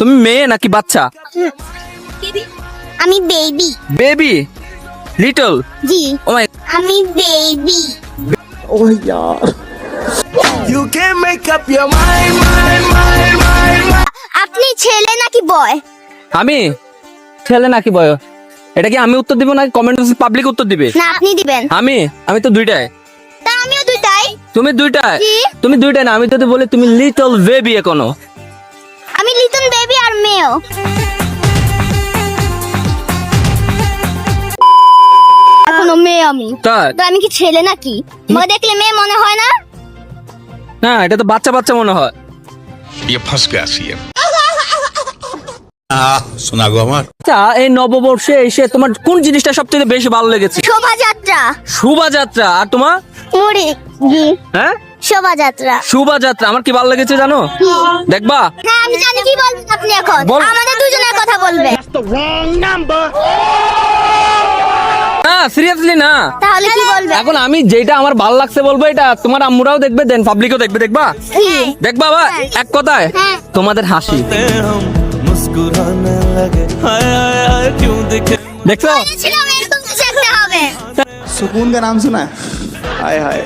তুমি মেয়ে নাকি বাচ্চা? আমি বেবি। বেবি? লিটল? জি ও মাই, আমি baby. You can make up your mind. আপনি ছেলে নাকি বয়? আমি ছেলে নাকি বয়? এটা কি আমি উত্তর দিব নাকি কমেন্ট পাবলিক উত্তর দিবে? না আপনি দিবেন। আমি তো দুইটাই। তা আমিও দুইটাই। তুমি দুইটাই? জি। তুমি দুইটাই না, আমি যদি বলি তুমি লিটল বেবি এখনো। আমি লিটল বেবি আর মেয়েও। এখনো মেয়ে আমি। তাই? তো আমি কি ছেলে নাকি? আমাকে দেখলে মেয়ে মনে হয় না? না, এটা তো বাচ্চা বাচ্চা মনে হয়। ये फंस गया सीएम। सुना गो আমার আচ্ছা, এই নববর্ষে এসে তোমার কোন জিনিসটা সবচেয়ে বেশি ভালো লেগেছে? শোভাযাত্রা। শোভাযাত্রা। আর তোমার? মুড়ি। জি হ্যাঁ, শোভাযাত্রা। শোভাযাত্রা। আমার কি ভালো লেগেছে জানো? দেখবা? হ্যাঁ আমি জানি, কি বলবেন আপনি এখন? বল। আমাদের দুজনের কথা বলবেন। না, সিরিয়াসলি না। তাহলে কি বলবেন? এখন আমি যেটা আমার ভালো লাগছে বলবো, এটা তোমার আম্মুরাও দেখবে, দেন পাবলিকও দেখবে। দেখবা? কি? দেখবা বা? এক কথায় হ্যাঁ। তোমাদের হাসি। हम मुस्कुराने लगे हाय हाय हाय क्यों दिखे দেখছো? বলেছিলাম এরকম কিছু একটা হবে। सुकून का नाम सुना है? हाय हाय